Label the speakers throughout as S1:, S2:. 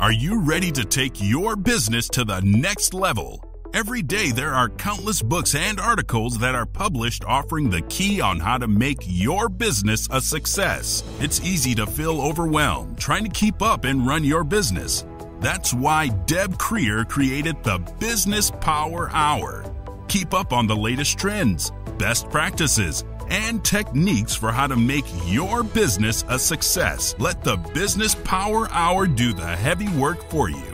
S1: Are you ready to take your business to the next level? Every day, there are countless books and articles that are published offering the key on how to make your business a success. It's easy to feel overwhelmed trying to keep up and run your business. That's why Deb Creer created the Business Power Hour. Keep up on the latest trends, best practices, and techniques for how to make your business a success. Let the Business Power Hour do the heavy work for you.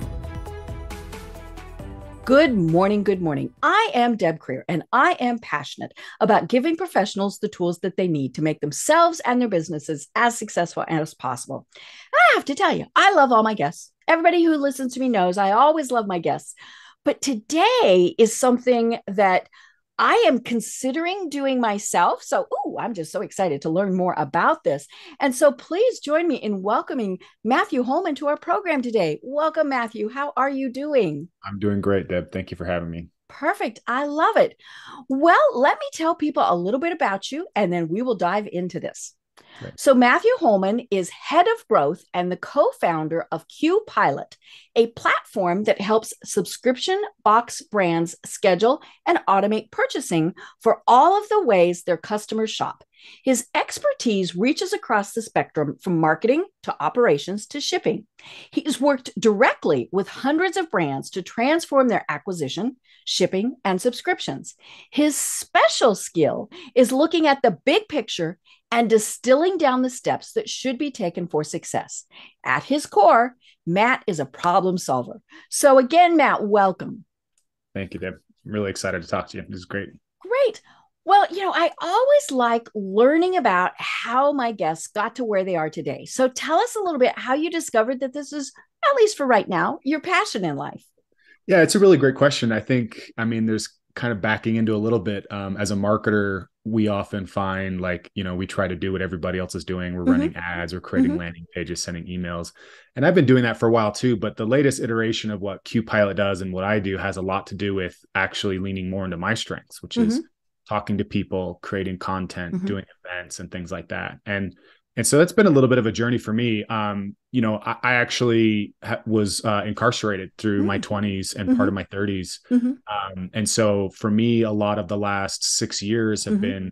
S2: Good morning. Good morning. I am Deb Creer, and I am passionate about giving professionals the tools that they need to make themselves and their businesses as successful as possible. I have to tell you, I love all my guests. Everybody who listens to me knows I always love my guests. But today is something that I am considering doing myself. So, I'm just so excited to learn more about this. And so please join me in welcoming Matthew Holman to our program today. Welcome, Matthew. How are you doing?
S3: I'm doing great, Deb. Thank you for having me.
S2: Perfect. I love it. Well, let me tell people a little bit about you, and then we will dive into this. Right. So Matthew Holman is head of growth and the co-founder of QPilot, a platform that helps subscription box brands schedule and automate purchasing for all of the ways their customers shop. His expertise reaches across the spectrum from marketing to operations to shipping. He's worked directly with hundreds of brands to transform their acquisition, shipping, and subscriptions. His special skill is looking at the big picture and distilling down the steps that should be taken for success. At his core, Matt is a problem solver. So again, Matt, welcome.
S3: Thank you, Deb. I'm really excited to talk to you. This is great.
S2: Great. Well, I always like learning about how my guests got to where they are today. So tell us a little bit how you discovered that this is, at least for right now, your passion in life.
S3: Yeah, it's a really great question. There's kind of backing into a little bit. As a marketer, we often find we try to do what everybody else is doing. We're running ads, we're creating landing pages, sending emails. And I've been doing that for a while too, but the latest iteration of what QPilot does and what I do has a lot to do with actually leaning more into my strengths, which is talking to people, creating content, doing events and things like that. And so that's been a little bit of a journey for me. I actually was incarcerated through my 20s and part of my 30s. And so for me, a lot of the last 6 years have been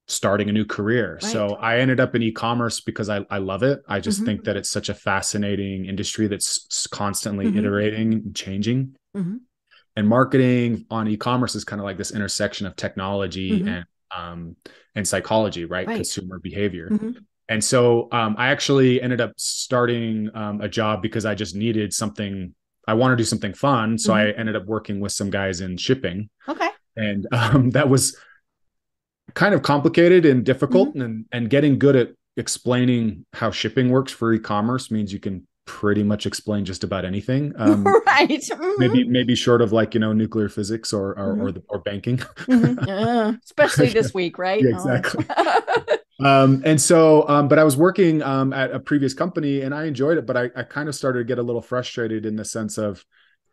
S3: starting a new career. Right. So I ended up in e-commerce because I love it. I just think that it's such a fascinating industry that's constantly iterating and changing. And marketing on e-commerce is kind of like this intersection of technology and psychology, right? Consumer behavior. And so I actually ended up starting a job because I just needed something. I wanted to do something fun. So I ended up working with some guys in shipping. Okay. And that was kind of complicated and difficult. And getting good at explaining how shipping works for e-commerce means you can pretty much explain just about anything.
S2: Right.
S3: Maybe short of nuclear physics or banking.
S2: Especially this week, right?
S3: Yeah, exactly. But I was working at a previous company and I enjoyed it, but I kind of started to get a little frustrated in the sense of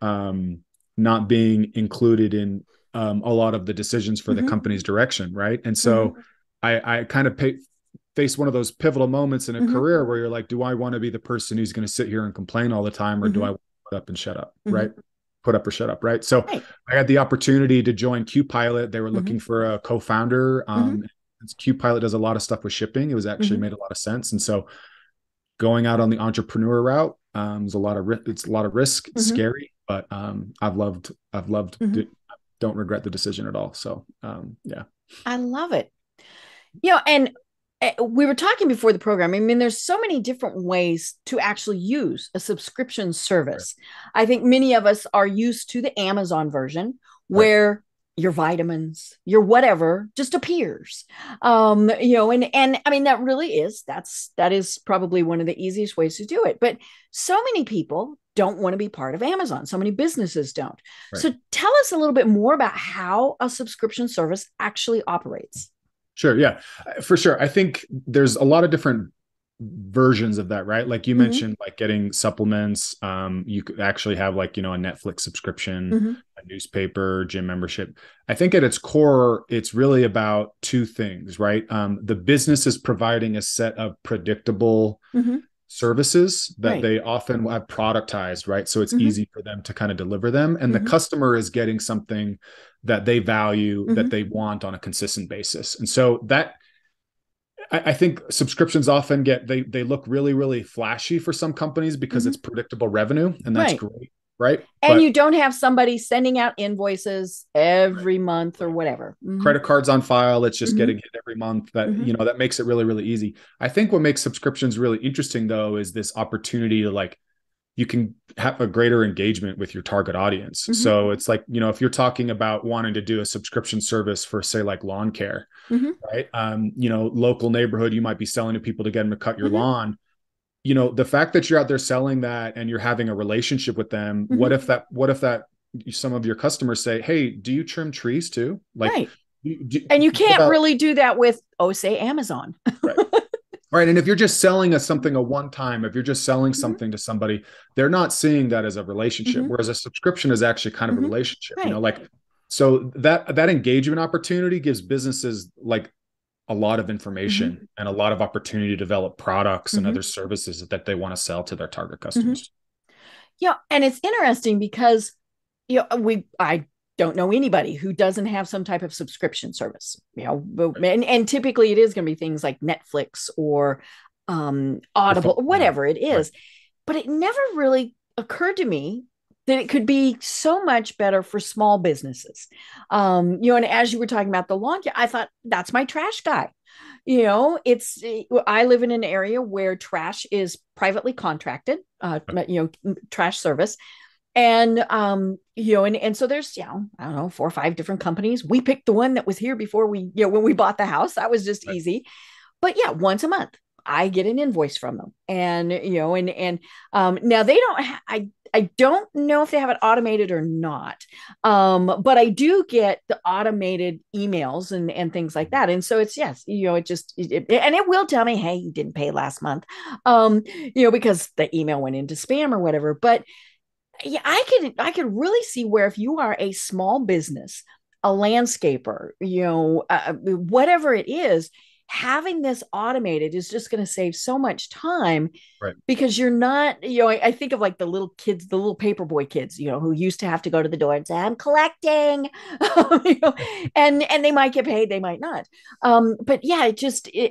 S3: not being included in a lot of the decisions for the company's direction, right? And so I kind of face one of those pivotal moments in a career where you're like, do I want to be the person who's going to sit here and complain all the time, or do I want to put up and shut up, right? Put up or shut up, right? So I had the opportunity to join QPilot. They were looking for a co-founder. QPilot does a lot of stuff with shipping. It was actually made a lot of sense. And so going out on the entrepreneur route, it's a lot of risk. It's scary, but I've loved don't regret the decision at all. So yeah.
S2: I love it. And we were talking before the program. There's so many different ways to actually use a subscription service. Right. I think many of us are used to the Amazon version where your vitamins, your whatever just appears. And that really is, that is probably one of the easiest ways to do it. But so many people don't want to be part of Amazon. So many businesses don't. Right. So tell us a little bit more about how a subscription service actually operates.
S3: Sure. Yeah, for sure. I think there's a lot of different versions of that, right? Like you mentioned, like getting supplements. You could actually have a Netflix subscription, a newspaper, gym membership. I think at its core, it's really about two things, right? The business is providing a set of predictable services that
S2: Right.
S3: they often have productized, right? So it's
S2: Mm-hmm.
S3: easy for them to kind of deliver them. And the
S2: Mm-hmm.
S3: customer is getting something that they value,
S2: Mm-hmm.
S3: that they want on a consistent basis. And so that, I think subscriptions often they look really, really flashy for some companies because
S2: Mm-hmm.
S3: it's predictable revenue, and that's
S2: Right.
S3: great, right?
S2: And
S3: But
S2: you don't have somebody sending out invoices
S3: right,
S2: every month or whatever. Mm-hmm.
S3: credit cards on file, it's just
S2: Mm-hmm.
S3: getting hit every month. That,
S2: Mm-hmm.
S3: that makes it really, really easy. I think what makes subscriptions really interesting though is this opportunity to, like, you can have a greater engagement with your target audience.
S2: Mm-hmm.
S3: So it's like, if you're talking about wanting to do a subscription service for, say, like lawn care,
S2: Mm-hmm.
S3: right? Local neighborhood, you might be selling to people to get them to cut your
S2: Mm-hmm.
S3: lawn. The fact that you're out there selling that and you're having a relationship with them,
S2: Mm-hmm.
S3: what if that some of your customers say, hey, do you trim trees too? Like,
S2: Right. And you
S3: what
S2: can't
S3: about,
S2: really do that with, say, Amazon.
S3: right? Right. And if you're just selling something a one time, if you're just selling
S2: Mm-hmm.
S3: something to somebody, they're not seeing that as a relationship.
S2: Mm-hmm.
S3: Whereas a subscription is actually kind of a
S2: Mm-hmm.
S3: relationship,
S2: Right.
S3: like, so that engagement opportunity gives businesses like a lot of
S2: Mm-hmm.
S3: information and a lot of opportunity to develop products and
S2: Mm-hmm.
S3: other services that they want to sell to their target
S2: Mm-hmm.
S3: customers.
S2: Yeah. And it's interesting because, I don't know anybody who doesn't have some type of subscription service, and typically it is going to be things like Netflix or Audible, or whatever it
S3: Right.
S2: is. But it never really occurred to me that it could be so much better for small businesses. And as you were talking about the lawn care, I thought that's my trash guy. I live in an area where trash is privately contracted, trash service. And and so there's, I don't know, 4 or 5 different companies. We picked the one that was here before when we bought the house. That was just
S3: Right.
S2: easy. But yeah, once a month I get an invoice from them. And now they don't I don't know if they have it automated or not. But I do get the automated emails and things like that. And so it's, yes, and it will tell me, hey, you didn't pay last month. Because the email went into spam or whatever. But yeah, I could really see where if you are a small business, a landscaper, whatever it is, having this automated is just going to save so much time,
S3: Right.
S2: because you're not, I think of like the little kids, the little paperboy kids, who used to have to go to the door and say, I'm collecting, and they might get paid, they might not. But yeah,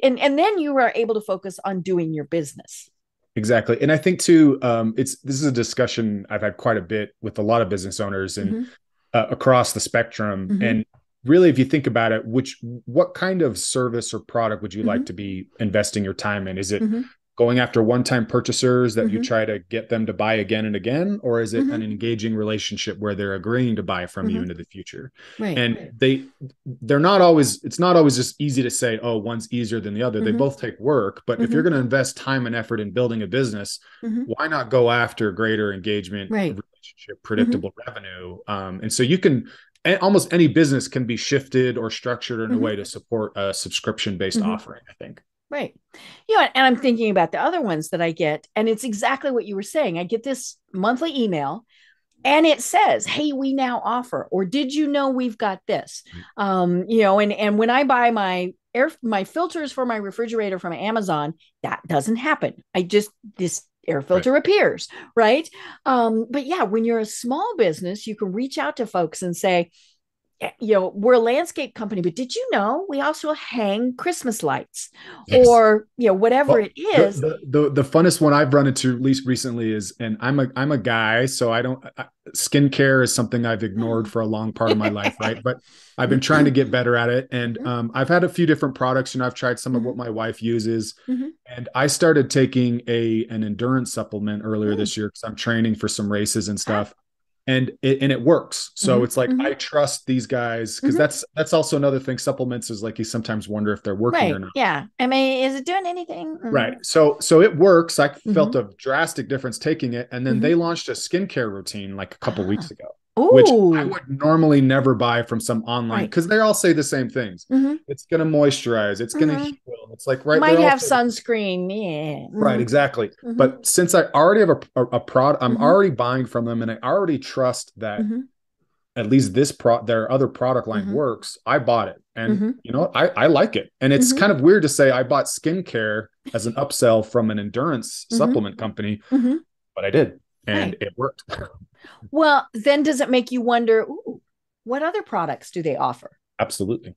S2: and then you are able to focus on doing your business.
S3: Exactly. And I think too, this is a discussion I've had quite a bit with a lot of business owners and
S2: Mm-hmm.
S3: Across the spectrum.
S2: Mm-hmm.
S3: And really, if you think about it, what kind of service or product would you like
S2: Mm-hmm.
S3: to be investing your time in? Is it
S2: Mm-hmm.
S3: going after one-time purchasers that you
S2: Mm-hmm.
S3: try to get them to buy again and again, or is it an
S2: Mm-hmm.
S3: engaging relationship where they're agreeing to buy from you
S2: Mm-hmm.
S3: into the future?
S2: Right.
S3: And they're not always, it's not always just easy to say, oh, one's easier than the other. They
S2: Mm-hmm.
S3: both take work, but if
S2: Mm-hmm.
S3: you're going to invest time and effort in building a business,
S2: Mm-hmm.
S3: why not go after greater engagement,
S2: Right.
S3: relationship,
S2: Mm-hmm.
S3: predictable revenue? And so almost any business can be shifted or structured in a
S2: Mm-hmm.
S3: way to support a subscription-based
S2: Mm-hmm.
S3: offering, I think.
S2: Right. And I'm thinking about the other ones that I get, and it's exactly what you were saying. I get this monthly email and it says, hey, we now offer, or did you know we've got this? And when I buy my filters for my refrigerator from Amazon, that doesn't happen. This air filter appears, right? But yeah, when you're a small business, you can reach out to folks and say, we're a landscape company, but did you know we also hang Christmas lights?
S3: Yes.
S2: Or, whatever it is.
S3: The funnest one I've run into, at least recently, is, and I'm a guy, so skincare is something I've ignored for a long part of my life, right? But I've been trying to get better at it. And I've had a few different products, I've tried some of what my wife uses.
S2: Mm-hmm.
S3: And I started taking an endurance supplement earlier this year because I'm training for some races and stuff. And it works. So
S2: Mm-hmm.
S3: it's like,
S2: Mm-hmm.
S3: I trust these guys, because that's also another thing. Supplements is like, you sometimes wonder if they're working or not.
S2: Yeah. I mean, is it doing anything? Mm-hmm.
S3: Right. So it works. I felt a drastic difference taking it. And then they launched a skincare routine like a couple weeks ago, which I would normally never buy from some online, because they all say the same things.
S2: Mm-hmm.
S3: It's going to moisturize. It's going to heal. It's like, right.
S2: Might have sunscreen. Yeah. Mm-hmm.
S3: Right. Exactly.
S2: Mm-hmm.
S3: But since I already have a product, I'm already buying from them, and I already trust that at least their other product line works. I bought it, and you know, I like it. And it's kind of weird to say I bought skincare as an upsell from an endurance supplement company, but I did, and it worked.
S2: Well, then does it make you wonder, ooh, what other products do they offer?
S3: Absolutely.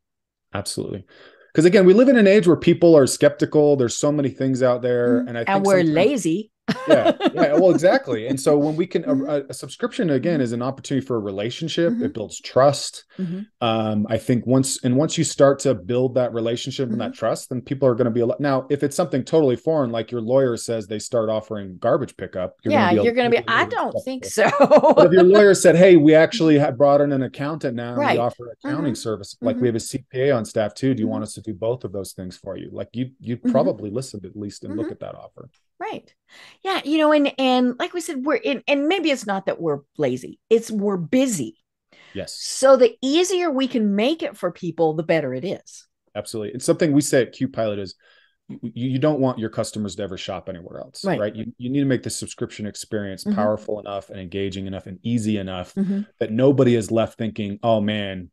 S3: Absolutely. Because again, we live in an age where people are skeptical. There's so many things out there. And I think
S2: we're lazy.
S3: Yeah. Well, exactly. And so when we can, a subscription again is an opportunity for a relationship. It builds trust. I think once you start to build that relationship and that trust, then people are going to be now, if it's something totally foreign, like your lawyer says, they start offering garbage pickup.
S2: You're going to be, I don't think so.
S3: But if your lawyer said, hey, we actually have brought in an accountant now, and we offer accounting service, like we have a CPA on staff too. Do you want us to do both of those things for you? Like you probably listen at least and look at that offer.
S2: Right. Yeah. You know, and like we said, and maybe it's not that we're lazy, it's we're busy.
S3: Yes.
S2: So the easier we can make it for people, the better it is.
S3: Absolutely. It's something we say at QPilot is you don't want your customers to ever shop anywhere else, right? You need to make the subscription experience powerful enough and engaging enough and easy enough that nobody is left thinking, oh man,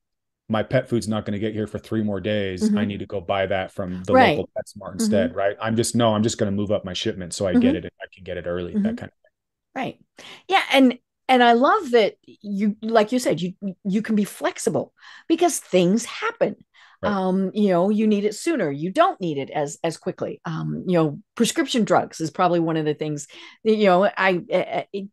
S3: my pet food's not going to get here for 3 more days. I need to go buy that from the local PetSmart instead, right? I'm just going to move up my shipment so I get it. I can get it early, that kind of thing.
S2: Right. Yeah. And I love that you, like you said, you can be flexible because things happen. Right. You know, you need it sooner. You don't need it as quickly. You know, prescription drugs is probably one of the things that, you know,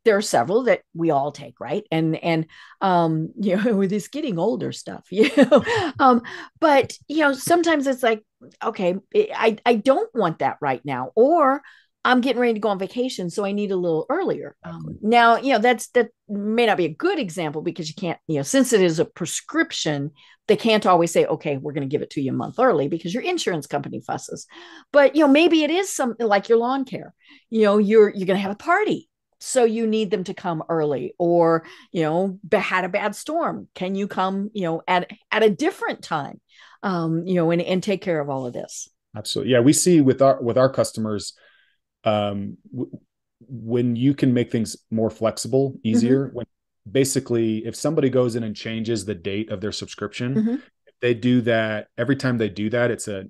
S2: there are several that we all take, right? And you know, with this getting older stuff, you know, but you know, sometimes it's like, okay, I don't want that right now, or I'm getting ready to go on vacation, so I need a little earlier. Now, you know, that may not be a good example because you can't, you know, since it is a prescription, they can't always say, okay, we're going to give it to you a month early because your insurance company fusses. But, you know, maybe it is something like your lawn care. You know, you're going to have a party, so you need them to come early, or, you know, had a bad storm. Can you come, you know, at a different time, you know, and take care of all of this?
S3: Absolutely. Yeah. We see with our customers, when you can make things more flexible, easier, when basically if somebody goes in and changes the date of their subscription, if they do that, every time they do that, it's a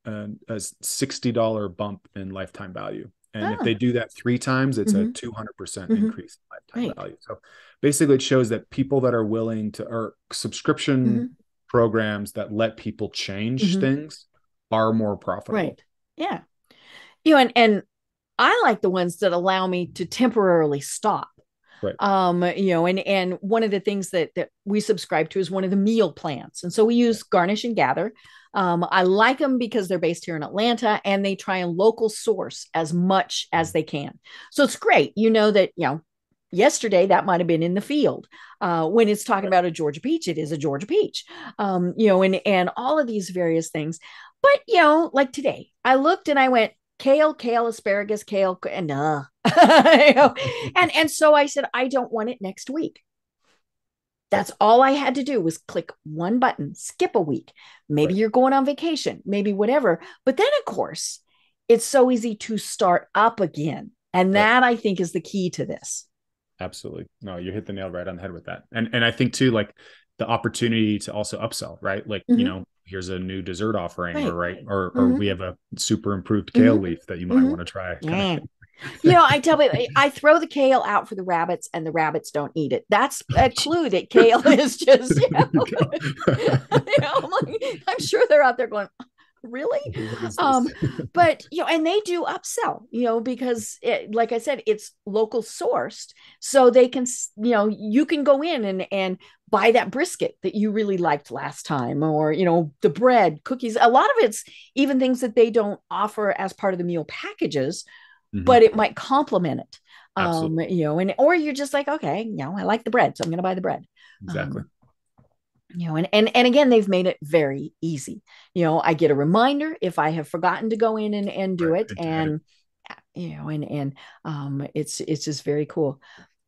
S3: $60 bump in lifetime value. And if they do that 3 times, it's a 200% increase in lifetime value. So basically it shows that people that are willing to, or subscription programs that let people change things are more profitable.
S2: Right. Yeah. You know, and I like the ones that allow me to temporarily stop.
S3: Right.
S2: You know, and one of the things that we subscribe to is one of the meal plans. And so we use Garnish and Gather. I like them because they're based here in Atlanta and they try and local source as much as they can. So it's great. You know that, you know, yesterday that might have been in the field. When it's talking about a Georgia peach, it is a Georgia peach. You know, and all of these various things. But, you know, like today, I looked and I went, kale, asparagus, kale, and you know, and so I said, I don't want it next week. That's all I had to do was click one button, skip a week. Maybe you're going on vacation, maybe whatever. But then, of course, it's so easy to start up again. And that I think is the key to this. Absolutely.
S3: No, you hit the nail right on the head with that. And I think too, like the opportunity to also upsell, right? Like, you know, here's a new dessert offering, or we have a super improved kale leaf that you might want to try.
S2: You know, I tell people, I throw the kale out for the rabbits and the rabbits don't eat it. That's a clue that kale is just, you know, you know, I'm sure they're out there going, really? But, you know, and they do upsell, you know, because like I said, it's local sourced. So they can, you know, you can go in and buy that brisket that you really liked last time, or, you know, the bread, cookies. A lot of it's even things that they don't offer as part of the meal packages, but it might complement it. You know, or you're just like, okay, you know, I like the bread, so I'm going to buy the bread.
S3: Exactly.
S2: You know, and again, they've made it very easy. You know, I get a reminder if I have forgotten to go in and do it. And, you know, and it's just very cool.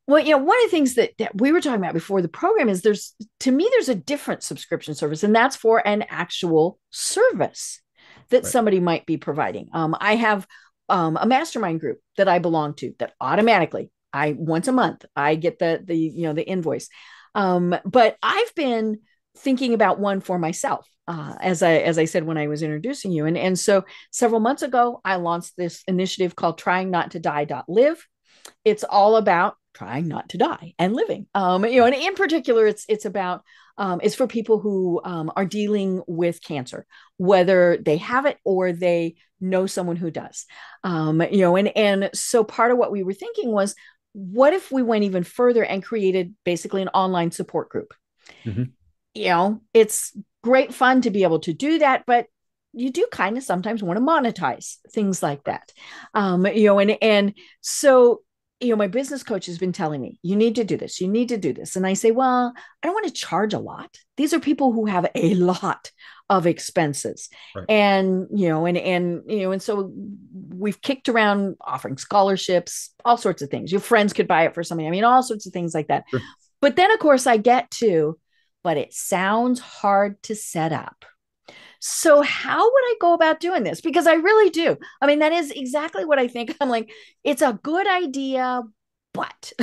S2: Well, you know, one of the things that we were talking about before the program is there's a different subscription service, and that's for an actual service that somebody might be providing. I have a mastermind group that I belong to that automatically, once a month, I get the you know, the invoice. But I've been thinking about one for myself. As I said when I was introducing you, and so several months ago, I launched this initiative called Trying Not to Die.live. It's all about trying not to die and living. And in particular, it's about it's for people who are dealing with cancer, whether they have it or they know someone who does. And so part of what we were thinking was, what if we went even further and created basically an online support group?
S3: Mm-hmm.
S2: It's great fun to be able to do that, but you do kind of sometimes want to monetize things like that. And so, my business coach has been telling me, you need to do this, you need to do this. And I say, well, I don't want to charge a lot. These are people who have a lot of expenses. Right. And so we've kicked around offering scholarships, all sorts of things. Your friends could buy it for something. I mean, all sorts of things like that. Sure. But then of course I get to, but it sounds hard to set up. So how would I go about doing this? Because I really do. I mean, that is exactly what I think. I'm like, it's a good idea, but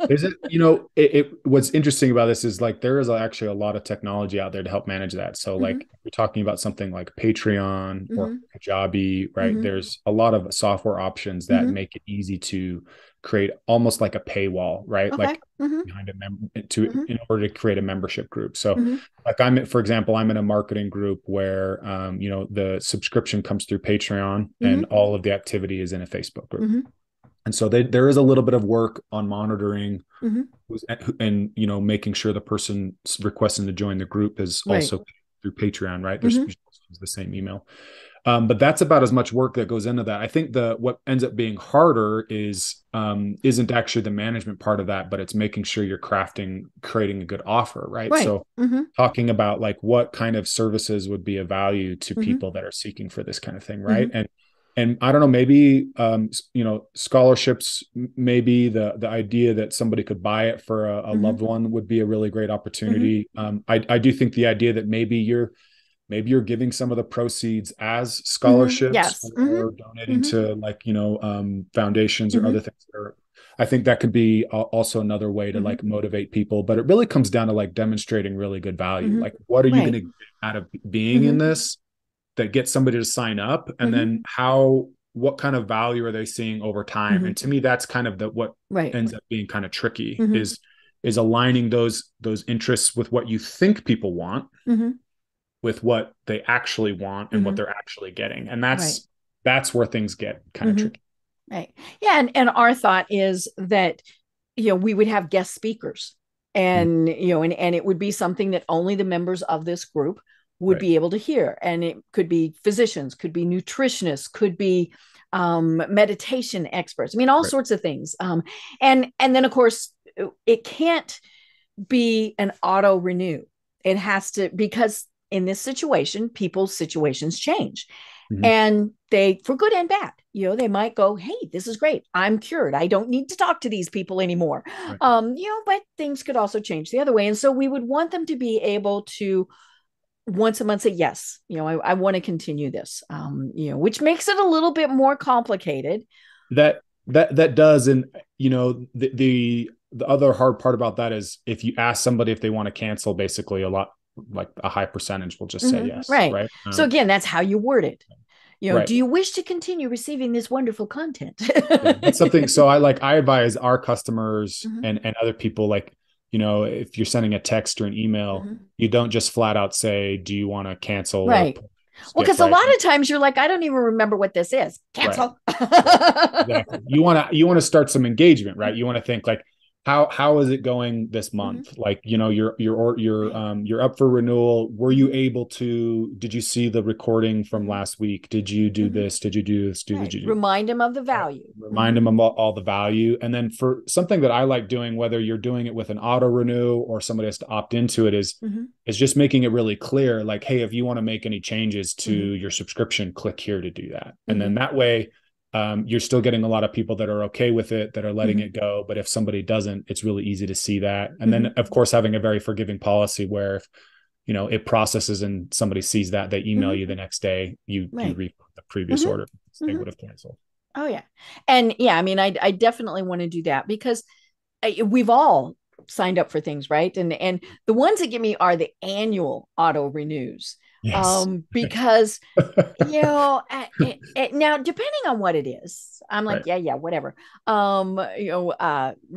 S3: is it, what's interesting about this is like, there is actually a lot of technology out there to help manage that. So like, if you're talking about something like Patreon or Kajabi, right? There's a lot of software options that make it easy to create almost like a paywall, right? Okay. Like behind in order to create a membership group. So like for example, I'm in a marketing group where, the subscription comes through Patreon and all of the activity is in a Facebook group. And so there is a little bit of work on monitoring and, making sure the person requesting to join the group is also through Patreon, right? There's the same email. But that's about as much work that goes into that. I think what ends up being harder isn't actually the management part of that, but it's making sure you're creating a good offer, right? So talking about like what kind of services would be of value to people that are seeking for this kind of thing, right? And I don't know, maybe scholarships, maybe the idea that somebody could buy it for a loved one would be a really great opportunity. I do think the idea that maybe you're giving some of the proceeds as scholarships or donating to like, foundations or other things. I think that could be also another way to like motivate people, but it really comes down to like demonstrating really good value. Like, what are you going to get out of being in this that gets somebody to sign up? And then what kind of value are they seeing over time? And to me, that's kind of what ends up being kind of tricky is aligning those interests with what you think people want with what they actually want and what they're actually getting. And that's where things get kind of tricky.
S2: Right. Yeah. And our thought is that, we would have guest speakers and, and it would be something that only the members of this group would be able to hear. And it could be physicians, could be nutritionists, could be meditation experts. I mean, all sorts of things. And then of course it can't be an auto renew. It has to, because in this situation, people's situations change and they, for good and bad, they might go, hey, this is great. I'm cured. I don't need to talk to these people anymore. But things could also change the other way. And so we would want them to be able to once a month say, yes, I want to continue this, which makes it a little bit more complicated.
S3: That does. And, the other hard part about that is if you ask somebody if they want to cancel, basically a high percentage will just say yes. Right.
S2: So again, that's how you word it. Do you wish to continue receiving this wonderful content?
S3: It's something. So I advise our customers and other people, like, if you're sending a text or an email, you don't just flat out say, do you want to cancel?
S2: Right. Well, because a lot of times you're like, I don't even remember what this is. Cancel.
S3: Exactly. You want to start some engagement, right? You want to think like, how is it going this month? Like, you're up for renewal. Were you able to, did you see the recording from last week? Did you do this? Did you do this? Did you do?
S2: Remind them of the value.
S3: Remind them of all the value. And then for something that I like doing, whether you're doing it with an auto renew or somebody has to opt into it, is just making it really clear. Like, hey, if you want to make any changes to your subscription, click here to do that. And then that way, you're still getting a lot of people that are okay with it, that are letting it go. But if somebody doesn't, it's really easy to see that. And then of course, having a very forgiving policy where if, it processes and somebody sees that, they email you the next day, you refund the previous order they would have canceled.
S2: Oh yeah. And yeah, I mean, I definitely want to do that because we've all signed up for things, right? And the ones that get me are the annual auto renews.
S3: Yes.
S2: Because now depending on what it is, I'm like,
S3: Right.
S2: yeah, whatever.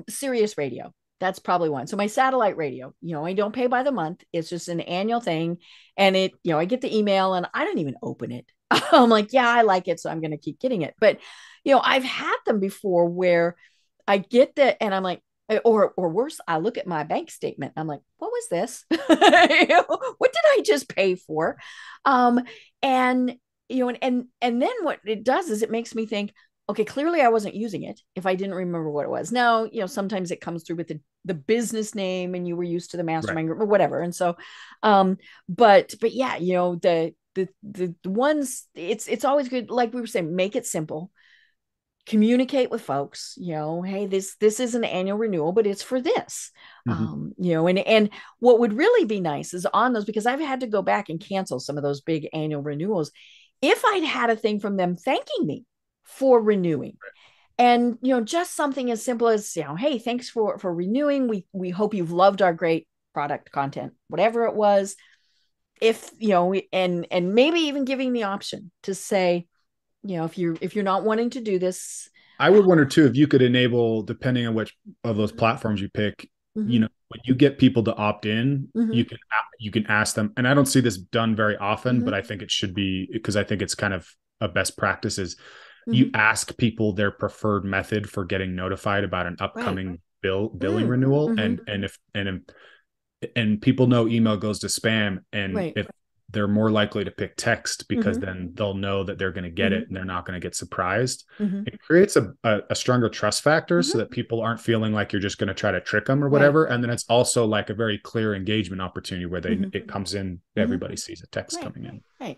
S2: Sirius radio. That's probably one. So my satellite radio, I don't pay by the month. It's just an annual thing. And I get the email and I don't even open it. I'm like, yeah, I like it. So I'm going to keep getting it. But, I've had them before where I get that and I'm like, or worse, I look at my bank statement. I'm like, what was this? What did I just pay for? Um, and and then what it does is it makes me think, okay, clearly I wasn't using it if I didn't remember what it was. Now, sometimes it comes through with the business name and you were used to the mastermind group or whatever. And so, but yeah, the ones it's always good. Like we were saying, make it simple, communicate with folks, hey, this is an annual renewal, but it's for this. And what would really be nice is on those, because I've had to go back and cancel some of those big annual renewals. If I'd had a thing from them thanking me for renewing, and just something as simple as, hey, thanks for renewing. We hope you've loved our great product content, whatever it was. If and maybe even giving the option to say, if you're not wanting to do this,
S3: I would wonder too if you could enable, depending on which of those platforms you pick, when you get people to opt in, you can ask them. And I don't see this done very often, but I think it should be, because I think it's kind of a best practice, is you ask people their preferred method for getting notified about an upcoming billing renewal, and people know email goes to spam, and if they're more likely to pick text, because then they'll know that they're going to get it and they're not going to get surprised. It creates a stronger trust factor so that people aren't feeling like you're just going to try to trick them or whatever. And then it's also like a very clear engagement opportunity where it comes in, everybody sees a text coming in.
S2: Right.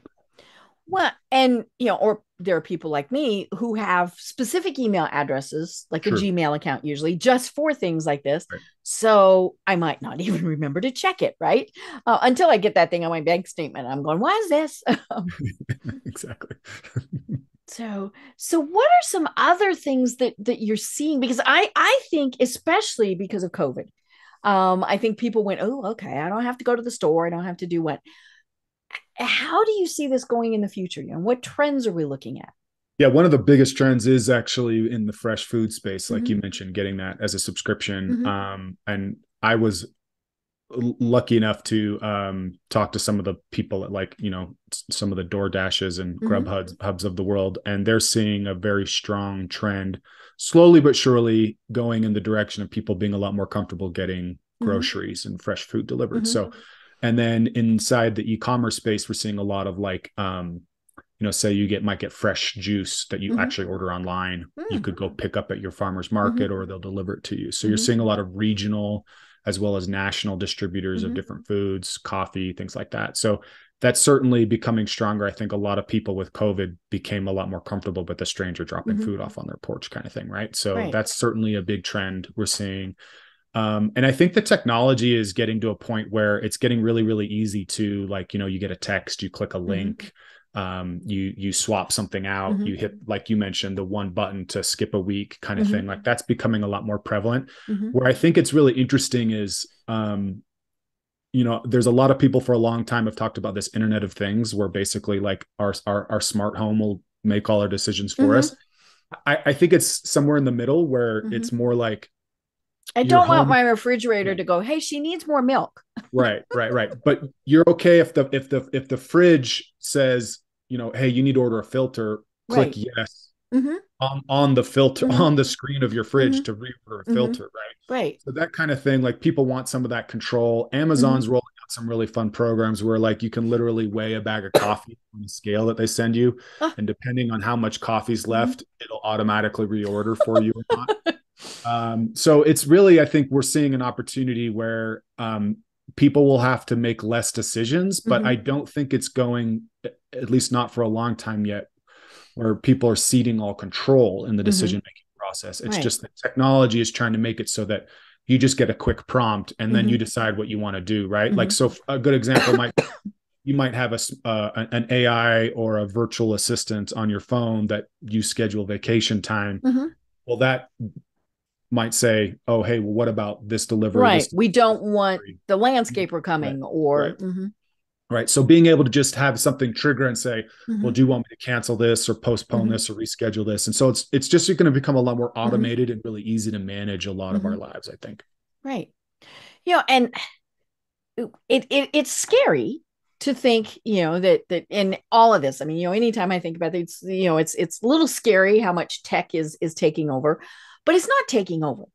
S2: Well, and or there are people like me who have specific email addresses, like a Gmail account, usually just for things like this. Right. So I might not even remember to check it, right? Until I get that thing on my bank statement. I'm going, why is this?
S3: Exactly.
S2: So what are some other things that you're seeing? Because I think, especially because of COVID, I think people went, oh, okay, I don't have to go to the store. I don't have to do what. How do you see this going in the future? What trends are we looking at?
S3: Yeah, one of the biggest trends is actually in the fresh food space, like you mentioned, getting that as a subscription. And I was lucky enough to talk to some of the people at some of the DoorDashes and Grub hubs of the world, and they're seeing a very strong trend, slowly but surely, going in the direction of people being a lot more comfortable getting groceries and fresh food delivered. So. And then inside the e-commerce space, we're seeing a lot of say you might get fresh juice that you actually order online. You could go pick up at your farmer's market or they'll deliver it to you. So you're seeing a lot of regional as well as national distributors of different foods, coffee, things like that. So that's certainly becoming stronger. I think a lot of people with COVID became a lot more comfortable with a stranger dropping food off on their porch kind of thing, right? So that's certainly a big trend we're seeing. And I think the technology is getting to a point where it's getting really, really easy to, you get a text, you click a link, you swap something out, you hit, like you mentioned, the one button to skip a week kind of thing. Like that's becoming a lot more prevalent. Where I think it's really interesting is, there's a lot of people for a long time have talked about this Internet of Things, where basically like our smart home will make all our decisions for us. I think it's somewhere in the middle where it's more like,
S2: I don't want my refrigerator to go, hey, she needs more milk.
S3: Right. But you're okay if the fridge says, hey, you need to order a filter, click yes on the filter on the screen of your fridge to reorder a filter,
S2: Right.
S3: So that kind of thing, like people want some of that control. Amazon's rolling out some really fun programs where like you can literally weigh a bag of coffee on the scale that they send you, and depending on how much coffee's left, it'll automatically reorder for you or not. So it's really, I think we're seeing an opportunity where people will have to make less decisions, but I don't think it's going, at least not for a long time yet, where people are ceding all control in the decision-making process. It's just that technology is trying to make it so that you just get a quick prompt and then you decide what you want to do, right? Like, so a good example you might have an AI or a virtual assistant on your phone that you schedule vacation time. Well, might say, oh, hey, well, what about this delivery?
S2: Right.
S3: This
S2: We don't want
S3: delivery?
S2: the landscaper
S3: Right.
S2: coming or
S3: Right. Right. So being able to just have something trigger and say, well, do you want me to cancel this or postpone this or reschedule this? And so it's just going to become a lot more automated and really easy to manage a lot of our lives, I think.
S2: Right. And it's scary to think, that in all of this, I mean, anytime I think about it, it's a little scary how much tech is taking over, but it's not taking over.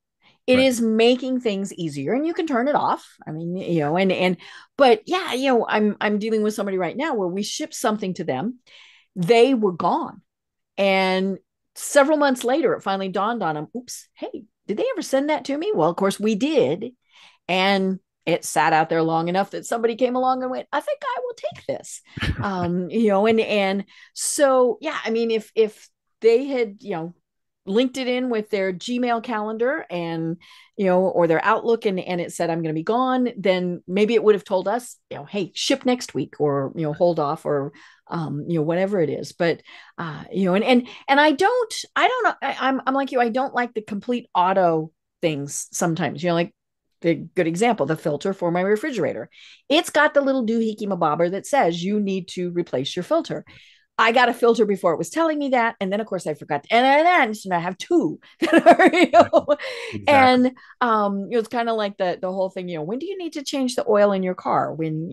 S2: It
S3: Right.
S2: is making things easier, and you can turn it off. I mean, but yeah, I'm dealing with somebody right now where we shipped something to them. They were gone. And several months later, it finally dawned on them, oops, hey, did they ever send that to me? Well, of course we did. And it sat out there long enough that somebody came along and went, I think I will take this. And so, yeah, I mean, if they had, linked it in with their Gmail calendar and, or their Outlook and it said, I'm going to be gone, then maybe it would have told us, hey, ship next week or, hold off or, whatever it is. But, and I don't know. I'm like you, I don't like the complete auto things sometimes, like the good example, the filter for my refrigerator. It's got the little doohickey mabobber that says you need to replace your filter. I got a filter before it was telling me that. And then of course I forgot. And then so I have two that are,
S3: Exactly.
S2: and it's kind of like the whole thing, when do you need to change the oil in your car? When,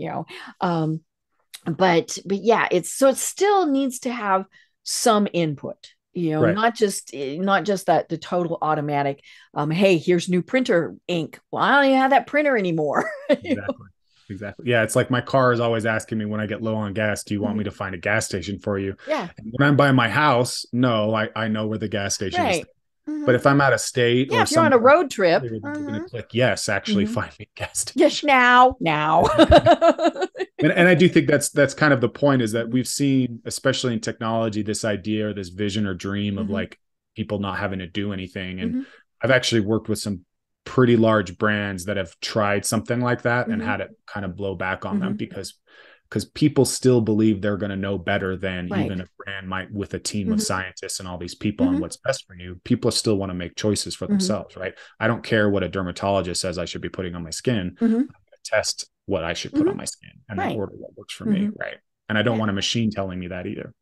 S2: but yeah, it still needs to have some input,
S3: Right.
S2: not just that the total automatic, hey, here's new printer ink. Well, I don't even have that printer anymore.
S3: Exactly. Exactly. Yeah. It's like my car is always asking me when I get low on gas, do you want me to find a gas station for you?
S2: Yeah.
S3: And when I'm by my house, no, I know where the gas station is.
S2: Right.
S3: But if I'm out of state
S2: Yeah,
S3: or
S2: if you're on a
S3: somewhere,
S2: road trip,
S3: you're going to click yes, actually find me a gas station.
S2: yes, now.
S3: And I do think that's kind of the point, is that we've seen, especially in technology, this idea or this vision or dream of like people not having to do anything. And I've actually worked with some pretty large brands that have tried something like that and had it kind of blow back on them because people still believe they're going to know better than even a brand might, with a team of scientists and all these people on what's best for you. People still want to make choices for themselves, right? I don't care what a dermatologist says I should be putting on my skin. I'm going to test what I should put on my skin and then order what works for me, right? And I don't want a machine telling me that either.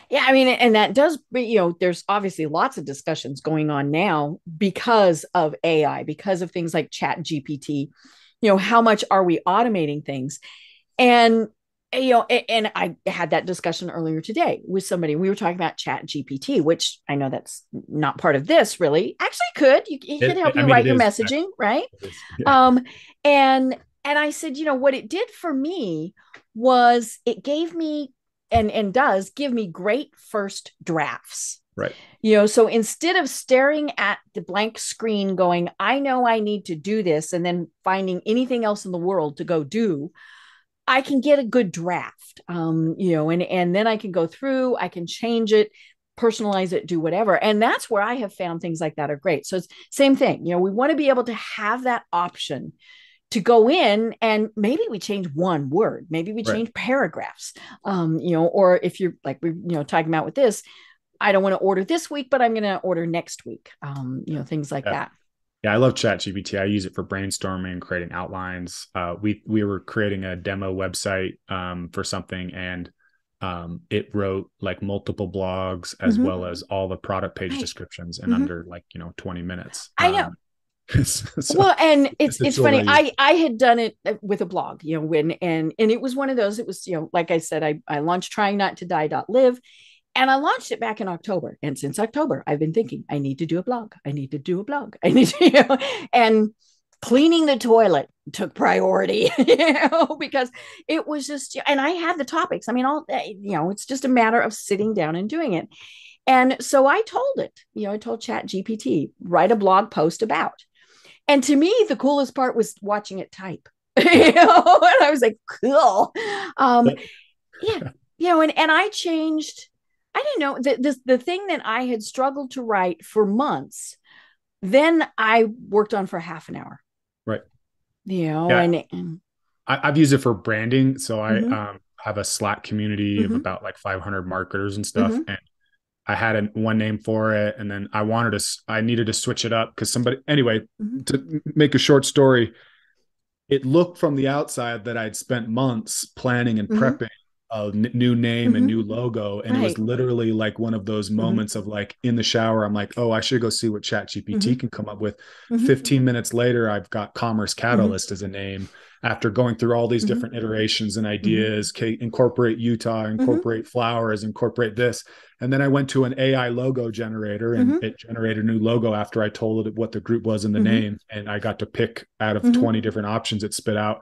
S2: Yeah, I mean, and that does, there's obviously lots of discussions going on now because of AI, because of things like Chat GPT. How much are we automating things? And and I had that discussion earlier today with somebody. We were talking about Chat GPT, which I know that's not part of this really. Actually, it could help you write your messaging, right? Yeah. And I said, what it did for me was it gave me and does give me great first drafts.
S3: Right.
S2: So instead of staring at the blank screen going, I know I need to do this, and then finding anything else in the world to go do, I can get a good draft, and then I can go through, I can change it, personalize it, do whatever. And that's where I have found things like that are great. So it's same thing, we want to be able to have that option to go in and maybe we change one word, maybe we change paragraphs, or if you're like, we're, talking about with this, I don't want to order this week, but I'm going to order next week, things like that.
S3: Yeah, I love ChatGPT. I use it for brainstorming, creating outlines. We were creating a demo website for something, and it wrote like multiple blogs as well as all the product page descriptions in under 20 minutes.
S2: I know.
S3: So,
S2: well, and it's funny. I had done it with a blog, and it was one of those. It was, like I said, I launched trying not to die.live. And I launched it back in October. And since October, I've been thinking, I need to do a blog. I need to do a blog. I need to, and cleaning the toilet took priority, because it was just, and I had the topics. I mean, it's just a matter of sitting down and doing it. And so I told it, I told Chat GPT, write a blog post about. And to me, the coolest part was watching it type, and I was like, cool. And I changed, I didn't know the thing that I had struggled to write for months, then I worked on for half an hour.
S3: Right.
S2: And
S3: I've used it for branding. So I have a Slack community of about like 500 marketers and stuff. And I had one name for it, and then I needed to switch it up because to make a short story, it looked from the outside that I'd spent months planning and prepping a new name and new logo. And it was literally like one of those moments of like in the shower, I'm like, oh, I should go see what ChatGPT can come up with. 15 minutes later, I've got Commerce Catalyst as a name after going through all these different iterations and ideas, incorporate Utah, incorporate flowers, incorporate this. And then I went to an AI logo generator and it generated a new logo after I told it what the group was in the name. And I got to pick out of 20 different options it spit out.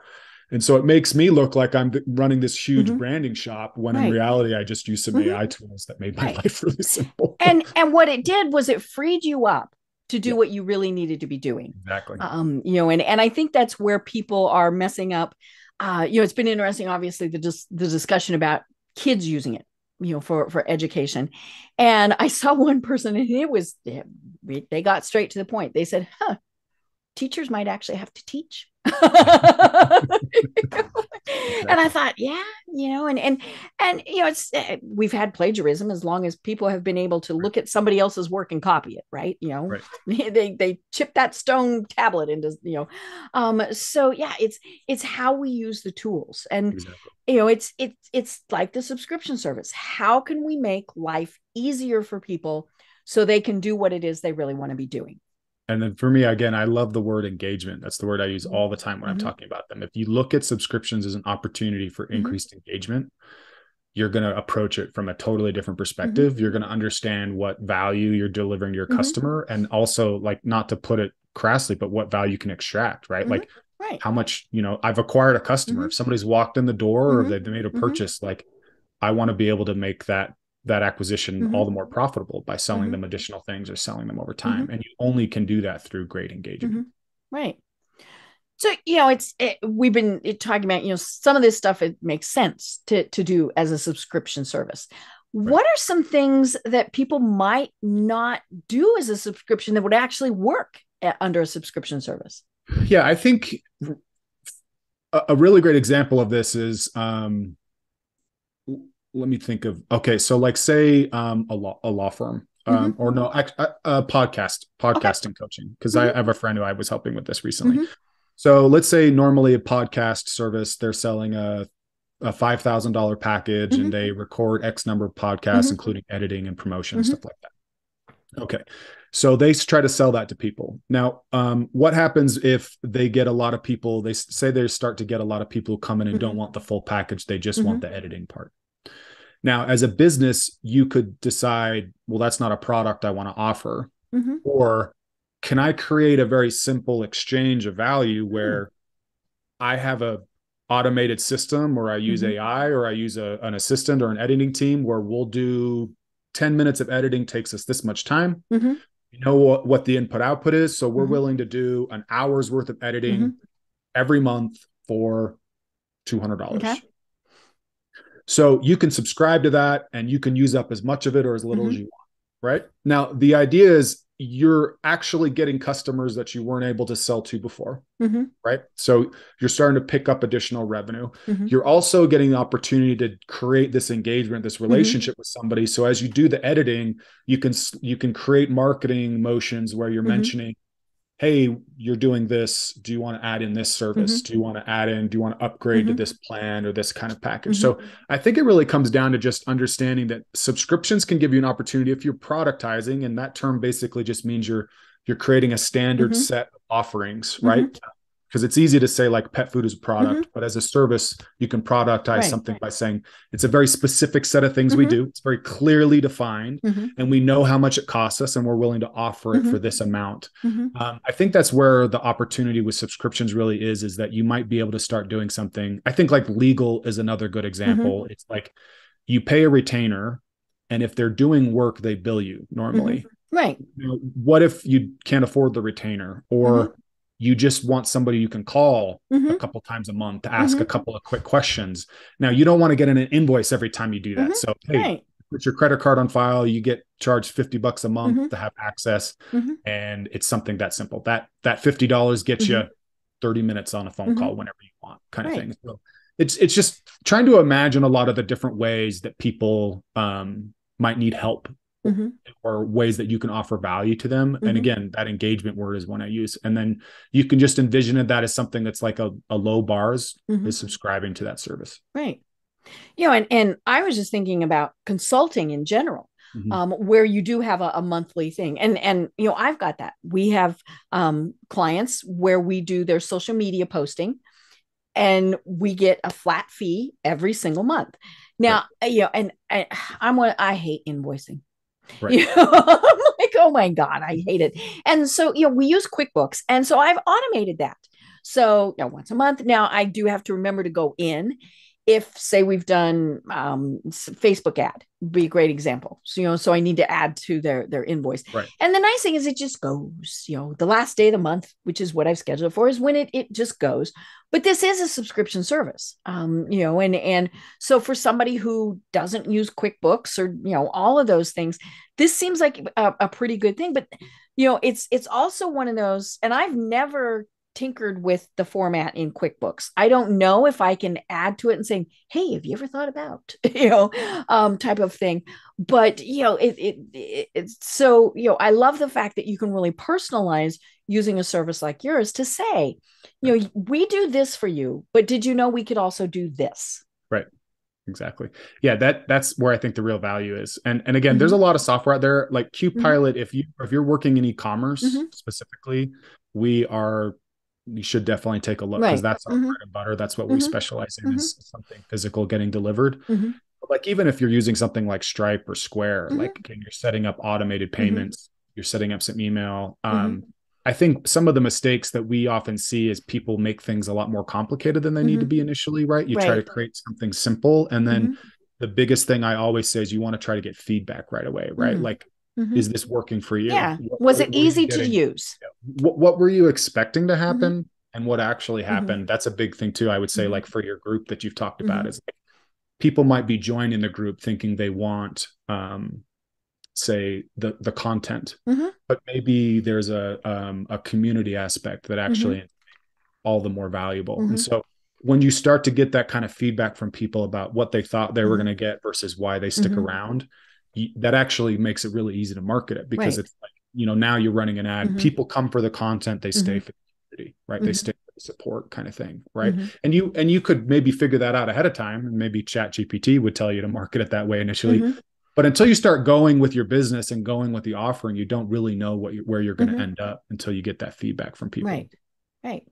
S3: And so it makes me look like I'm running this huge branding shop when in reality, I just used some AI tools that made my life really simple.
S2: And what it did was it freed you up to do what you really needed to be doing.
S3: Exactly.
S2: And I think that's where people are messing up. It's been interesting, obviously, the discussion about kids using it, for education. And I saw one person, and they got straight to the point. They said, teachers might actually have to teach. And I thought, it's we've had plagiarism as long as people have been able to look at somebody else's work and copy it, right? They chip that stone tablet into, so it's how we use the tools. And it's like the subscription service. How can we make life easier for people so they can do what it is they really want to be doing?
S3: And then for me, again, I love the word engagement. That's the word I use all the time when I'm talking about them. If you look at subscriptions as an opportunity for increased engagement, you're going to approach it from a totally different perspective. You're going to understand what value you're delivering to your customer, and also, like, not to put it crassly, but what value you can extract, right? Like how much, I've acquired a customer. If somebody's walked in the door or they've made a purchase, like I want to be able to make that acquisition all the more profitable by selling them additional things or selling them over time. And you only can do that through great engagement.
S2: Right. So, we've been talking about, some of this stuff, it makes sense to do as a subscription service. What are some things that people might not do as a subscription that would actually work under a subscription service?
S3: Yeah, I think a really great example of this is, let me think of, okay. So like say, a law firm, or no, a podcasting coaching. Cause I have a friend who I was helping with this recently. So let's say normally a podcast service, they're selling a $5,000 package and they record X number of podcasts, including editing and promotion and stuff like that. Okay. So they try to sell that to people. Now, what happens if they get a lot of people, they start to get a lot of people who come in and don't want the full package. They just want the editing part. Now, as a business, you could decide, well, that's not a product I want to offer. Or can I create a very simple exchange of value where I have a automated system, or I use AI, or I use an assistant or an editing team where we'll do 10 minutes of editing takes us this much time. You know what the input output is. So we're willing to do an hour's worth of editing every month for $200. Okay. So you can subscribe to that and you can use up as much of it or as little as you want, right? Now, the idea is you're actually getting customers that you weren't able to sell to before, right? So you're starting to pick up additional revenue. You're also getting the opportunity to create this engagement, this relationship with somebody. So as you do the editing, you can create marketing motions where you're mentioning, hey, you're doing this. Do you want to add in this service? Do you want to upgrade to this plan or this kind of package? So I think it really comes down to just understanding that subscriptions can give you an opportunity if you're productizing. And that term basically just means you're creating a standard set of offerings, right? Because it's easy to say like pet food is a product, but as a service, you can productize something by saying it's a very specific set of things we do. It's very clearly defined and we know how much it costs us and we're willing to offer it for this amount. I think that's where the opportunity with subscriptions really is that you might be able to start doing something. I think like legal is another good example. It's like you pay a retainer and if they're doing work, they bill you normally.
S2: Right.
S3: What if you can't afford the retainer or you just want somebody you can call a couple times a month to ask a couple of quick questions. Now, you don't want to get an invoice every time you do that. So, hey, put your credit card on file. You get charged $50 a month to have access. And it's something that simple. That $50 gets you 30 minutes on a phone call whenever you want, kind of thing. So it's just trying to imagine a lot of the different ways that people might need help or ways that you can offer value to them. And again, that engagement word is one I use. And then you can just envision it that as something that's like a low bars is subscribing to that service.
S2: Right. And I was just thinking about consulting in general, where you do have a monthly thing. And I've got that. We have clients where we do their social media posting and we get a flat fee every single month. Now, and I hate invoicing.
S3: Right.
S2: I'm like, oh my God, I hate it. And so, we use QuickBooks. And so I've automated that. So once a month. Now I do have to remember to go in. If say we've done Facebook ad, be a great example. So I need to add to their invoice.
S3: Right.
S2: And the nice thing is it just goes, the last day of the month, which is what I've scheduled for, is when it just goes. But this is a subscription service, and so for somebody who doesn't use QuickBooks or, all of those things, this seems like a pretty good thing. But, it's also one of those, and I've never tinkered with the format in QuickBooks. I don't know if I can add to it and saying, hey, have you ever thought about, type of thing. But, it's so, I love the fact that you can really personalize using a service like yours to say, we do this for you, but did you know we could also do this?
S3: Right. Exactly. Yeah. That's where I think the real value is. And again, there's a lot of software out there like QPilot. If you're working in e-commerce specifically, you should definitely take a look because that's our bread and butter. That's what we specialize in is something physical getting delivered. But like, even if you're using something like Stripe or Square, like again, you're setting up automated payments, you're setting up some email. I think some of the mistakes that we often see is people make things a lot more complicated than they need to be initially, right? You try to create something simple. And then the biggest thing I always say is you want to try to get feedback right away, right? Like, is this working for you?
S2: Yeah. Was it easy to use?
S3: What were you expecting to happen and what actually happened? That's a big thing too. I would say like for your group that you've talked about is like, people might be joining the group thinking they want, say the content, but maybe there's a community aspect that actually all the more valuable. And so when you start to get that kind of feedback from people about what they thought they were going to get versus why they stick around, that actually makes it really easy to market it because it's like, now you're running an ad, people come for the content, they stay for the community, right? They stay for the support kind of thing. Right. And you could maybe figure that out ahead of time, and maybe ChatGPT would tell you to market it that way initially. But until you start going with your business and going with the offering, you don't really know where you're going to end up until you get that feedback from people.
S2: Right.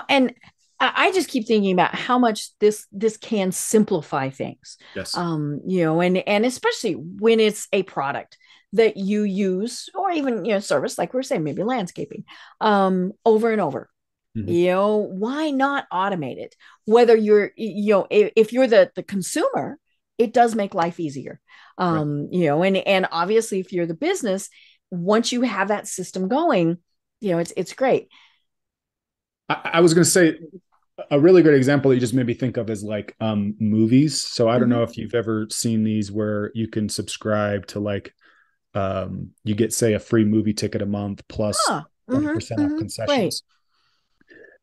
S2: And I just keep thinking about how much this can simplify things.
S3: Yes.
S2: And especially when it's a product that you use, or even, service, like we're saying, maybe landscaping, over and over. Why not automate it? Whether you're, if you're the consumer, it does make life easier. And obviously if you're the business, once you have that system going, it's great.
S3: I was going to say a really great example that you just made me think of is like movies. So I don't know if you've ever seen these where you can subscribe to like you get, say, a free movie ticket a month plus 20% off concessions.
S2: Right.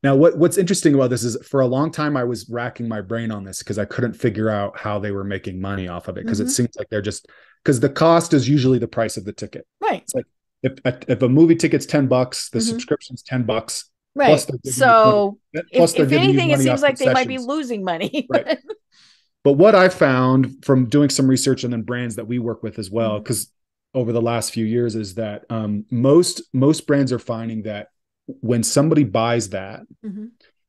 S3: Now, what's interesting about this is for a long time, I was racking my brain on this because I couldn't figure out how they were making money off of it. Because it seems like they're just, because the cost is usually the price of the ticket.
S2: Right.
S3: It's like if a movie ticket's $10, the subscription's $10.
S2: Right. So if anything, it seems like they might be losing money.
S3: Right. But what I found from doing some research and then brands that we work with as well, because over the last few years, is that most brands are finding that when somebody buys that,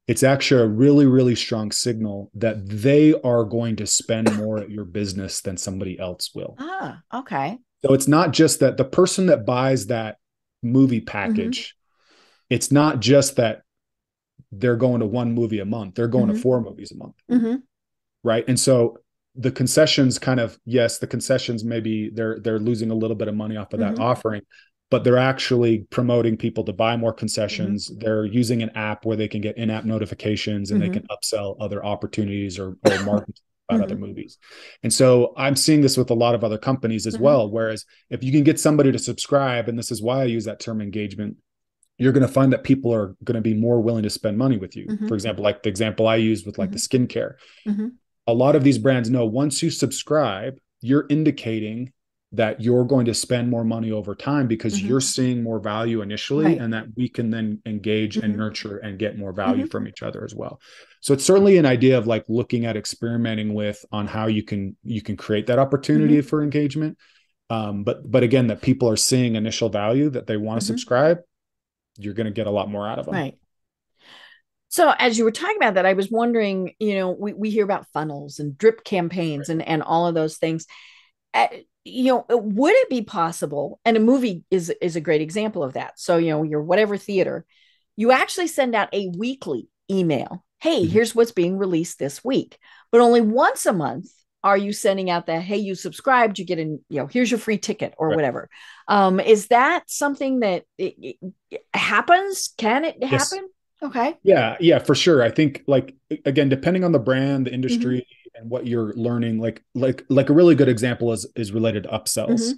S3: it's actually a really, really strong signal that they are going to spend more at your business than somebody else will.
S2: Okay.
S3: So it's not just that the person that buys that movie package, it's not just that they're going to one movie a month, they're going to 4 movies a month. Right. And so the concessions the concessions, maybe they're losing a little bit of money off of that offering, but they're actually promoting people to buy more concessions. They're using an app where they can get in-app notifications and they can upsell other opportunities or market about other movies. And so I'm seeing this with a lot of other companies as well. Whereas if you can get somebody to subscribe, and this is why I use that term engagement, you're going to find that people are going to be more willing to spend money with you. For example, like the example I used with like the skincare, a lot of these brands know once you subscribe, you're indicating that you're going to spend more money over time because
S2: Mm-hmm.
S3: you're seeing more value initially,
S2: Right.
S3: and that we can then engage and
S2: Mm-hmm.
S3: nurture and get more value
S2: Mm-hmm.
S3: from each other as well. So it's certainly an idea of like looking at experimenting with on how you can create that opportunity
S2: Mm-hmm.
S3: for engagement. But again, that people are seeing initial value, that they want to
S2: Mm-hmm.
S3: subscribe, you're going to get a lot more out of them.
S2: Right. So as you were talking about that, I was wondering, we hear about funnels and drip campaigns and all of those things. Uh, would it be possible? And a movie is a great example of that. So, your whatever theater, you actually send out a weekly email. Hey,
S3: Mhm.
S2: here's what's being released this week. But only once a month are you sending out that, hey, you subscribed, you get here's your free ticket or
S3: Right.
S2: whatever. Is that something that it happens? Can it
S3: Yes.
S2: happen? Okay.
S3: Yeah, for sure. I think like again, depending on the brand, the
S2: Mm-hmm.
S3: industry, and what you're learning, like a really good example is related to upsells.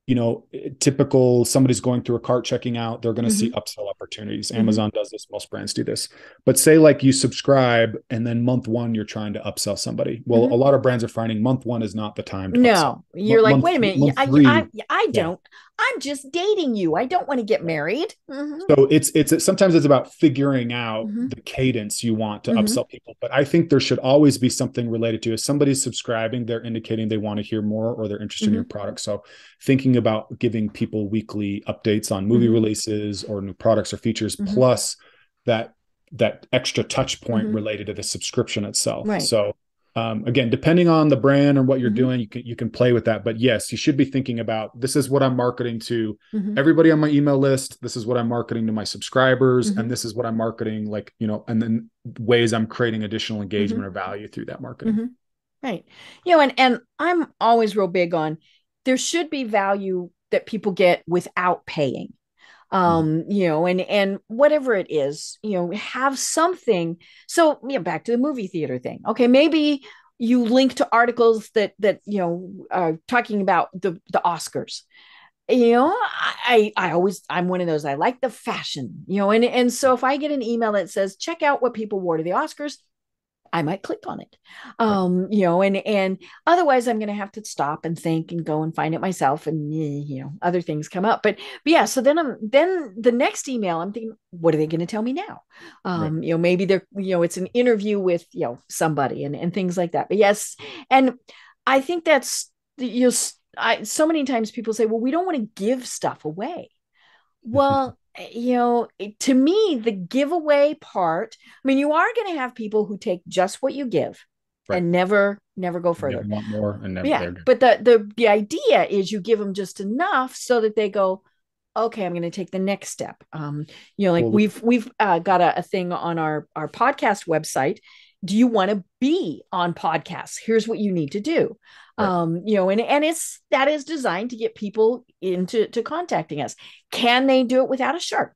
S2: Mm-hmm.
S3: Typical somebody's going through a cart checking out, they're going to see
S2: Mm-hmm.
S3: upsell opportunities.
S2: Mm-hmm.
S3: Amazon does this, most brands do this. But say like you subscribe and then month one you're trying to upsell somebody. Well,
S2: Mm-hmm.
S3: a lot of brands are finding month one is not the time to upsell.
S2: No, you're like, wait a minute.
S3: Month three,
S2: I
S3: yeah.
S2: don't. I'm just dating you. I don't want to get married. Mm-hmm.
S3: So it's sometimes it's about figuring out
S2: Mm-hmm.
S3: the cadence you want to
S2: Mm-hmm.
S3: upsell people. But I think there should always be something related to, if somebody's subscribing, they're indicating they want to hear more or they're interested in
S2: Mm-hmm.
S3: your product. So thinking about giving people weekly updates on movie
S2: Mm-hmm.
S3: releases or new products or features,
S2: Mm-hmm.
S3: plus that extra touch point
S2: Mm-hmm.
S3: related to the subscription itself.
S2: Right.
S3: So again, depending on the brand and what you're
S2: Mm-hmm.
S3: doing, you can play with that. But yes, you should be thinking about, this is what I'm marketing to
S2: Mm-hmm.
S3: everybody on my email list. This is what I'm marketing to my subscribers.
S2: Mm-hmm.
S3: And this is what I'm marketing, and then ways I'm creating additional engagement
S2: Mm-hmm.
S3: or value through that marketing.
S2: Mm-hmm. Right. And I'm always real big on, there should be value that people get without paying. And whatever it is, have something. So, back to the movie theater thing. Okay, maybe you link to articles that are talking about the Oscars. I'm one of those. I like the fashion, and so if I get an email that says check out what people wore to the Oscars, I might click on it.
S3: Right.
S2: And otherwise I'm going to have to stop and think and go and find it myself, and other things come up. But yeah, so then the next email I'm thinking, what are they going to tell me now?
S3: Right.
S2: Maybe they're, it's an interview with, somebody and things like that. But yes, and I think that's, so many times people say, well, we don't want to give stuff away. Well, to me, the giveaway part, I mean, you are going to have people who take just what you give
S3: Right.
S2: and never go further.
S3: They want more and never.
S2: Yeah. But the idea is you give them just enough so that they go, okay, I'm going to take the next step. Like we've got a thing on our podcast website. Do you want to be on podcasts? Here's what you need to do.
S3: Right.
S2: And that is designed to get people into contacting us. Can they do it without a shirt?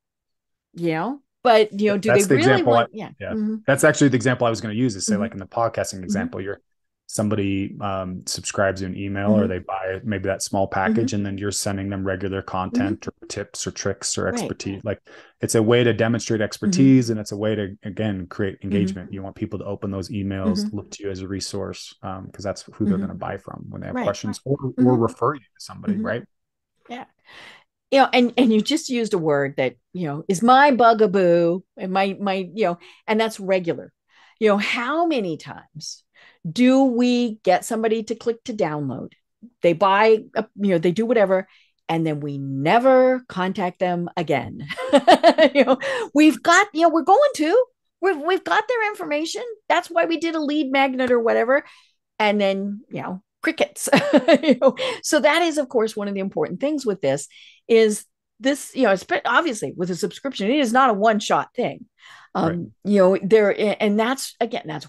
S2: But do
S3: that's
S2: they
S3: the
S2: really
S3: example
S2: want?
S3: yeah.
S2: Mm-hmm.
S3: That's actually the example I was going to use, is say,
S2: Mm-hmm.
S3: like in the podcasting example, somebody subscribes to an email,
S2: Mm-hmm.
S3: or they buy maybe that small package, and then you're sending them regular content or tips or tricks or expertise. Right. Like, it's a way to demonstrate expertise, and it's a way to, again, create engagement. You want people to open those emails, look to you as a resource, because that's who they're going to buy from when they have questions, or refer you to somebody, right?
S2: Yeah. And you just used a word that, is my bugaboo, and my, and that's regular. How many times do we get somebody to click to download? They buy, they do whatever, and then we never contact them again. We've got, we've got their information. That's why we did a lead magnet or whatever. And then, crickets. So that is, of course, one of the important things with this is this, obviously with a subscription, it is not a one-shot thing. And that's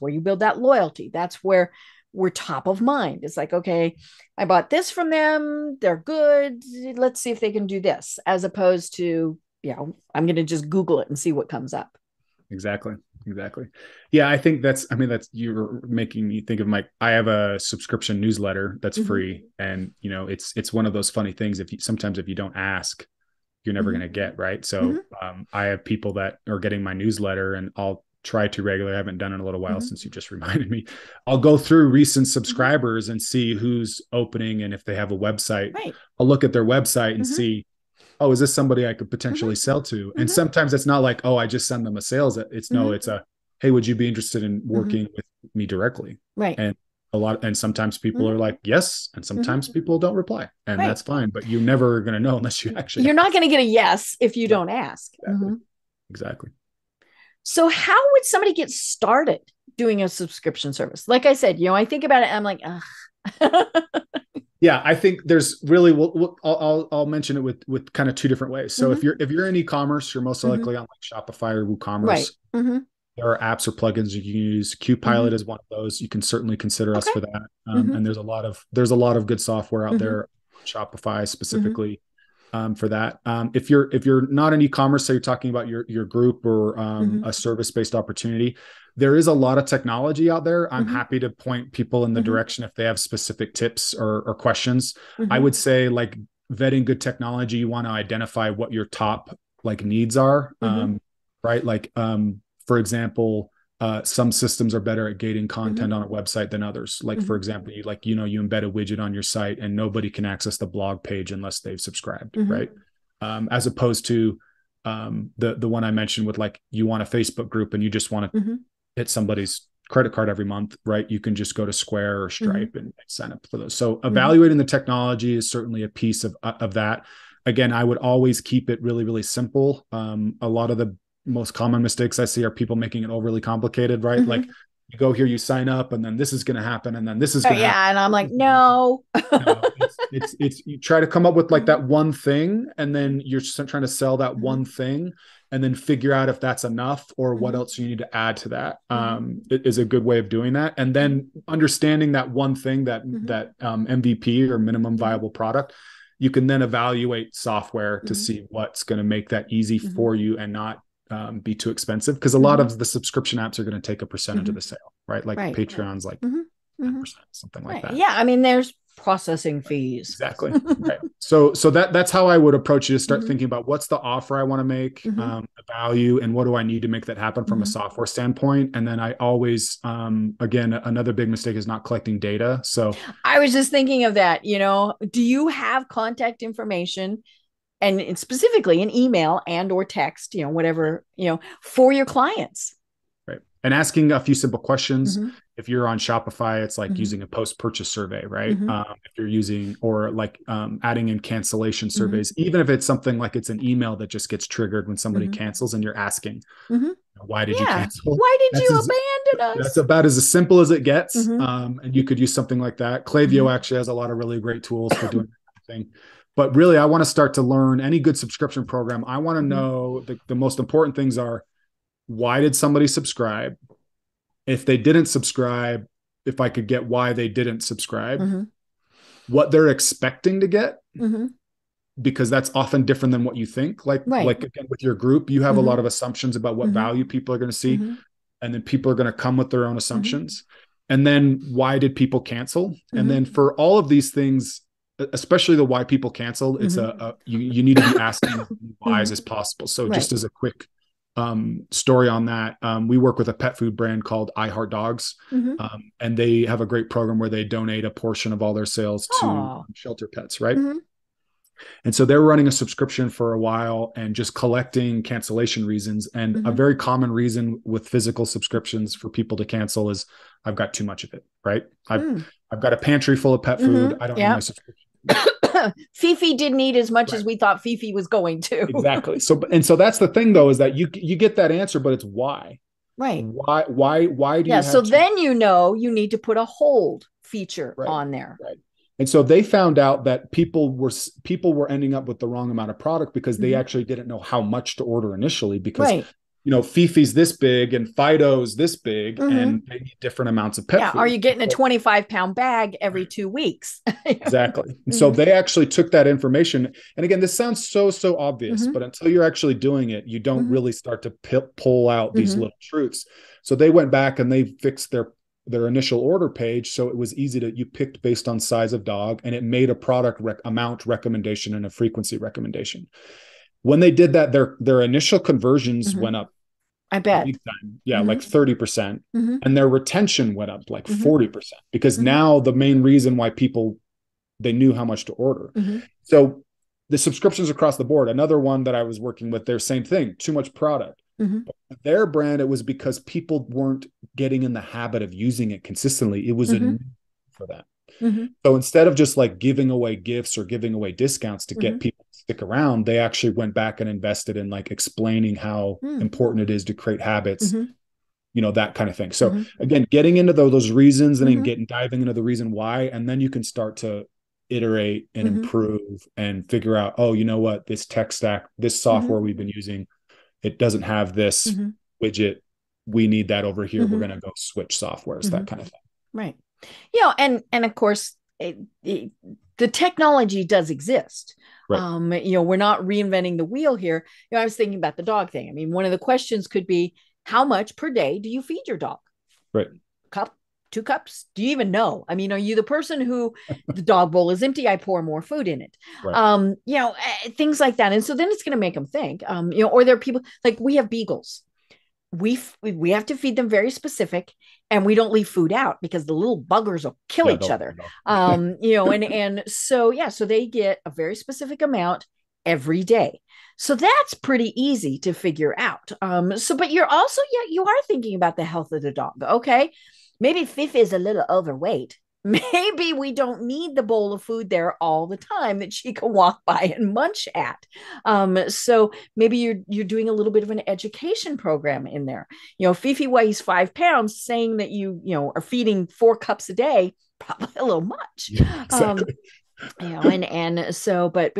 S2: where you build that loyalty. That's where we're top of mind. It's like, okay, I bought this from them. They're good. Let's see if they can do this, as opposed to, I'm going to just Google it and see what comes up.
S3: Exactly. Yeah. I think that's you're making me think of I have a subscription newsletter that's free. And, it's one of those funny things. Sometimes if you don't ask, you're never going to get, right. So I have people that are getting my newsletter, and I'll try to regularly. I haven't done it in a little while
S2: Mm-hmm.
S3: since you just reminded me. I'll go through recent subscribers and see who's opening, and if they have a website,
S2: Right.
S3: I'll look at their website and
S2: Mm-hmm.
S3: see, oh, is this somebody I could potentially sell to? And sometimes it's not like, oh, I just send them a sales. It's no, it's a, hey, would you be interested in working with me directly?
S2: Right.
S3: And sometimes people are like, yes. And sometimes people don't reply, and
S2: Right.
S3: that's fine, but you're never going to know unless you actually,
S2: you're not going to get a yes if you don't ask.
S3: Exactly. Exactly.
S2: So how would somebody get started doing a subscription service? Like I said, I think about it, I'm like, ugh.
S3: Yeah, I think there's really, I'll mention it with kind of two different ways. So if you're in e-commerce, you're most likely on like Shopify or WooCommerce.
S2: Right.
S3: There are apps or plugins you can use. QPilot is one of those. You can certainly consider us for that. And there's a lot of good software out there, Shopify specifically, for that. If you're not in e-commerce, so you're talking about your group or a service-based opportunity, there is a lot of technology out there. I'm happy to point people in the direction if they have specific tips or questions. I would say, like, vetting good technology, you want to identify what your top like needs are, right? Like, for example, some systems are better at gating content on a website than others. Like, for example, you embed a widget on your site and nobody can access the blog page unless they've subscribed, right? As opposed to the one I mentioned with, like, you want a Facebook group and you just want to hit somebody's credit card every month, right? You can just go to Square or Stripe and sign up for those. So evaluating the technology is certainly a piece of that. Again, I would always keep it really, really simple. A lot of the most common mistakes I see are people making it overly complicated, right? Like, you go here, you sign up, and then this is going to happen, and then this is going to happen.
S2: Yeah, and I'm like, no.
S3: It's you try to come up with like that one thing, and then you're just trying to sell that one thing, and then figure out if that's enough or what else you need to add to that. It is a good way of doing that, and then understanding that one thing, that MVP or minimum viable product. You can then evaluate software to see what's going to make that easy for you and not be too expensive, because a lot of the subscription apps are going to take a percentage of the sale, right? Like Patreon's like 10%, something like that.
S2: Yeah, I mean, there's processing fees.
S3: Exactly. Right. So that's how I would approach it, is start thinking about what's the offer I want to make, the value, and what do I need to make that happen from a software standpoint. And then I always, again, another big mistake is not collecting data. So
S2: I was just thinking of that. Do you have contact information, and specifically an email and or text, whatever, for your clients?
S3: Right. And asking a few simple questions. If you're on Shopify, it's like using a post-purchase survey, right? If you're using, or like adding in cancellation surveys, even if it's something like it's an email that just gets triggered when somebody cancels, and you're asking, why did you cancel?
S2: Why did you abandon us?
S3: That's about as simple as it gets. And you could use something like that. Klaviyo actually has a lot of really great tools for doing that thing. But really, I want to start to learn any good subscription program. I want to know the most important things are, why did somebody subscribe? If they didn't subscribe, if I could get why they didn't subscribe, what they're expecting to get, because that's often different than what you think. Like again, with your group, you have a lot of assumptions about what value people are going to see. And then people are going to come with their own assumptions. And then, why did people cancel? And then for all of these things, especially the why people canceled, it's you need to be asking why as possible. So just as a quick story on that, we work with a pet food brand called I Heart Dogs, and they have a great program where they donate a portion of all their sales to shelter pets, right? And so they're running a subscription for a while and just collecting cancellation reasons. And a very common reason with physical subscriptions for people to cancel is, I've got too much of it, right? I've got a pantry full of pet food. I don't need my subscription.
S2: Fifi didn't eat as much as we thought Fifi was going to.
S3: Exactly. So that's the thing, though, is that you get that answer, but it's why.
S2: Right.
S3: Why do you have
S2: so then you need to put a hold feature on there.
S3: Right. And so they found out that people were ending up with the wrong amount of product because they actually didn't know how much to order initially, because Fifi's this big and Fido's this big, and they need different amounts of pet food.
S2: Are you getting a 25-pound bag every 2 weeks?
S3: Exactly. And so they actually took that information. And again, this sounds so obvious, but until you're actually doing it, you don't really start to pull out these little truths. So they went back and they fixed their initial order page. So it was easy you picked based on size of dog, and it made a product amount recommendation and a frequency recommendation. When they did that, their initial conversions went up
S2: I bet.
S3: big time. Yeah, like 30%.
S2: Mm-hmm.
S3: And their retention went up like
S2: Mm-hmm.
S3: 40% because
S2: Mm-hmm.
S3: now the main reason why people, they knew how much to order.
S2: Mm-hmm.
S3: So the subscriptions across the board, another one that I was working with, their same thing, too much product.
S2: Mm-hmm.
S3: But their brand, it was because people weren't getting in the habit of using it consistently. It was a
S2: Mm-hmm.
S3: new for them.
S2: Mm-hmm.
S3: So instead of just like giving away gifts or giving away discounts to get
S2: Mm-hmm.
S3: people to stick around, they actually went back and invested in like explaining how important it is to create habits,
S2: Mm-hmm.
S3: you know, that kind of thing. So
S2: Mm-hmm.
S3: again, getting into those reasons and then
S2: Mm-hmm.
S3: diving into the reason why, and then you can start to iterate and
S2: Mm-hmm.
S3: improve and figure out, oh, you know what, this tech stack, this
S2: Mm-hmm.
S3: software we've been using, it doesn't have this
S2: Mm-hmm.
S3: widget. We need that over here.
S2: Mm-hmm.
S3: We're going to go switch softwares,
S2: Mm-hmm.
S3: that kind of thing.
S2: Right. And of course, the technology does exist.
S3: Right.
S2: We're not reinventing the wheel here. I was thinking about the dog thing. I mean, one of the questions could be, how much per day do you feed your dog?
S3: Right.
S2: Cup, 2 cups? Do you even know? I mean, are you the person who the dog bowl is empty? I pour more food in it.
S3: Right.
S2: Things like that. And so then it's going to make them think, or there are people like we have beagles. We have to feed them very specific, and we don't leave food out because the little buggers will kill each other. So they get a very specific amount every day. So that's pretty easy to figure out. But you're also, you are thinking about the health of the dog. Okay, maybe Fifi is a little overweight. Maybe we don't need the bowl of food there all the time that she can walk by and munch at. So maybe you're doing a little bit of an education program in there. Fifi weighs 5 pounds, saying that you are feeding 4 cups a day, probably a little much.
S3: Yeah, exactly.
S2: But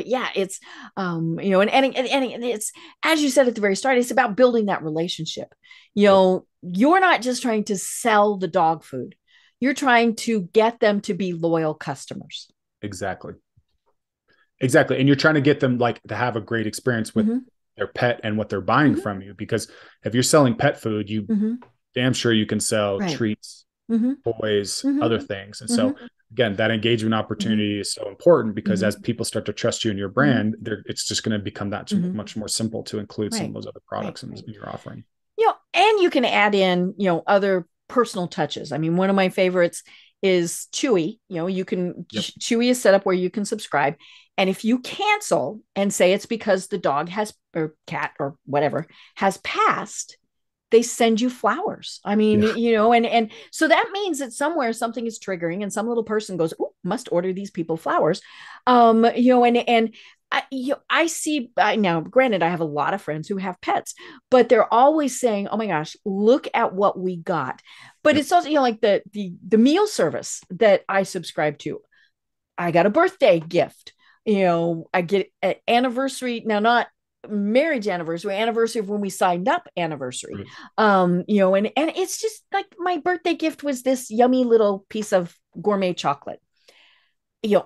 S2: yeah, it's and it's, as you said at the very start, it's about building that relationship. You're not just trying to sell the dog food. You're trying to get them to be loyal customers.
S3: Exactly. And you're trying to get them like to have a great experience with their pet and what they're buying from you. Because if you're selling pet food, you damn sure you can sell treats, toys, other things. And so again, that engagement opportunity is so important because as people start to trust you and your brand, it's just going to become that much more simple to include some of those other products in your offering.
S2: And you can add in, other personal touches. I mean, one of my favorites is Chewy. You can Chewy is set up where you can subscribe. And if you cancel and say it's because the dog or cat or whatever has passed, they send you flowers. I mean, and so that means that somewhere something is triggering and some little person goes, oh, must order these people flowers. I see now, granted, I have a lot of friends who have pets, but they're always saying, oh my gosh, look at what we got. But it's also, like the meal service that I subscribe to. I got a birthday gift. I get an anniversary, now not marriage anniversary of when we signed up anniversary. And it's just like my birthday gift was this yummy little piece of gourmet chocolate.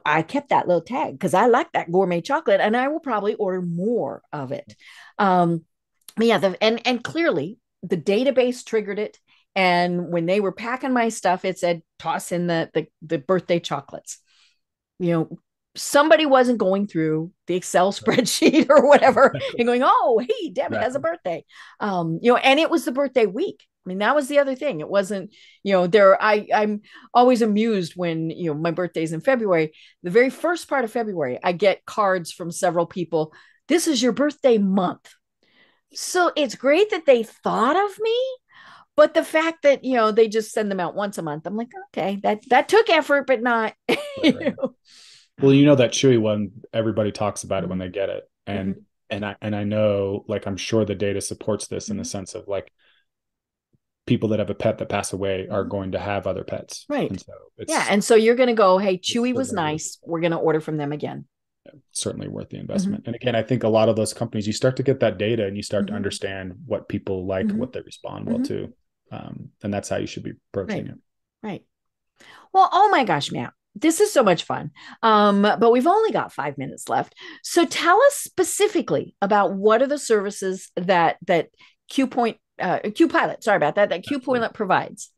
S2: I kept that little tag because I like that gourmet chocolate and I will probably order more of it. And clearly the database triggered it. And when they were packing my stuff, it said, toss in the birthday chocolates. Somebody wasn't going through the Excel spreadsheet or whatever and going, oh, hey, Debbie has a birthday. And it was the birthday week. I mean, that was the other thing. It wasn't, I'm always amused when, my birthday's in February. The very first part of February, I get cards from several people. This is your birthday month. So it's great that they thought of me, but the fact that, they just send them out once a month, I'm like, okay, that took effort, but not,
S3: Right. Well, that Chewy one, everybody talks about it when they get it. And I know, like, I'm sure the data supports this in the sense of like, people that have a pet that pass away are going to have other pets.
S2: Right.
S3: And so
S2: and so you're going to go, hey, Chewy was nice. We're going to order from them again.
S3: Certainly worth the investment. And again, I think a lot of those companies, you start to get that data and you start to understand what people like, what they respond well to. And that's how you should be approaching it.
S2: Right. Well, oh my gosh, Matt, this is so much fun. But we've only got 5 minutes left. So tell us specifically about what are the services that QPilot, sorry about that QPilot provides.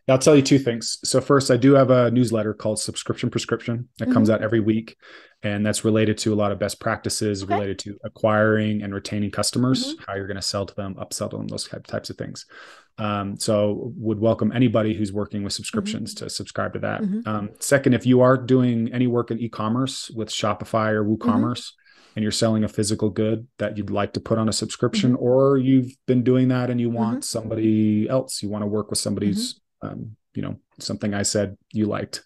S3: I'll tell you two things. So first, I do have a newsletter called Subscription Prescription that comes out every week. And that's related to a lot of best practices related to acquiring and retaining customers, how you're going to sell to them, upsell to them, those types of things. So would welcome anybody who's working with subscriptions to subscribe to that. Second, if you are doing any work in e-commerce with Shopify or WooCommerce, and you're selling a physical good that you'd like to put on a subscription, or you've been doing that and you want somebody else, you want to work with somebody's, something I said you liked.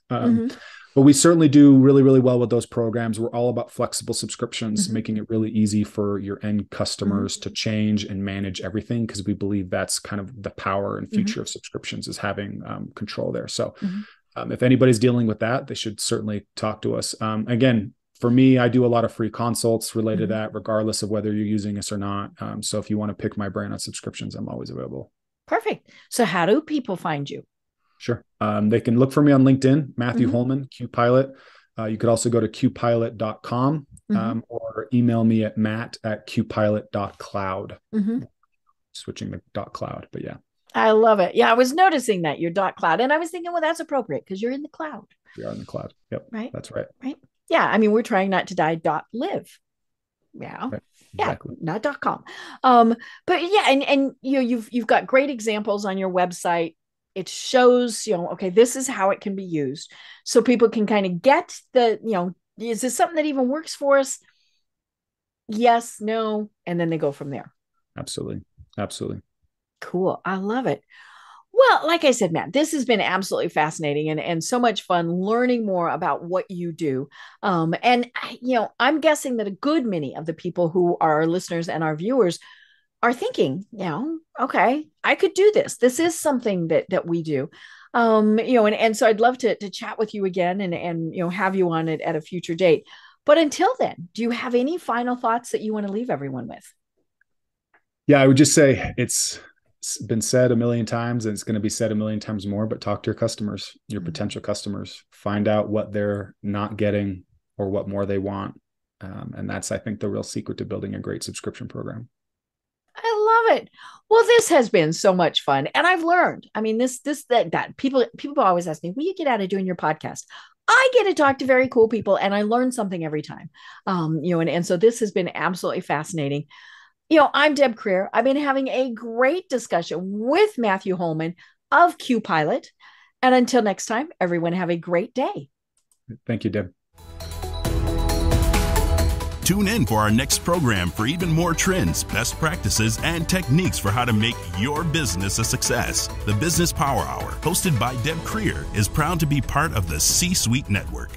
S3: But we certainly do really, really well with those programs. We're all about flexible subscriptions, making it really easy for your end customers to change and manage everything, because we believe that's kind of the power and future of subscriptions, is having control there. So if anybody's dealing with that, they should certainly talk to us. Again, for me, I do a lot of free consults related to that, regardless of whether you're using us or not. So if you want to pick my brain on subscriptions, I'm always available.
S2: Perfect. So how do people find you?
S3: Sure. They can look for me on LinkedIn, Matthew Holman, QPilot. You could also go to qpilot.com or email me at matt@qpilot.cloud. Switching the .cloud, but yeah.
S2: I love it. Yeah, I was noticing that you're .cloud, and I was thinking, well, that's appropriate because you're in the cloud.
S3: We are in the cloud. Yep.
S2: Right.
S3: That's right.
S2: Right. Yeah. I mean, we're trying not to die .live. Yeah. Right. Exactly. Yeah. Not .com. But yeah, and you've got great examples on your website. It shows, okay, this is how it can be used. So people can kind of get is this something that even works for us? Yes, no. And then they go from there.
S3: Absolutely. Absolutely.
S2: Cool. I love it. Well, like I said, Matt, this has been absolutely fascinating and so much fun learning more about what you do. And I'm guessing that a good many of the people who are our listeners and our viewers are thinking, okay, I could do this. This is something that we do. And so I'd love to chat with you again and have you on it at a future date. But until then, do you have any final thoughts that you want to leave everyone with?
S3: Yeah, I would just say it's been said a million times and it's going to be said a million times more, but talk to your customers, your potential customers, find out what they're not getting or what more they want. And that's, I think, the real secret to building a great subscription program.
S2: I love it. Well, this has been so much fun. And I've learned, I mean, that people always ask me, will you get out of doing your podcast? I get to talk to very cool people and I learn something every time. And so this has been absolutely fascinating. I'm Deb Creer. I've been having a great discussion with Matthew Holman of QPilot. And until next time, everyone have a great day.
S3: Thank you, Deb.
S1: Tune in for our next program for even more trends, best practices, and techniques for how to make your business a success. The Business Power Hour, hosted by Deb Creer, is proud to be part of the C-Suite Network.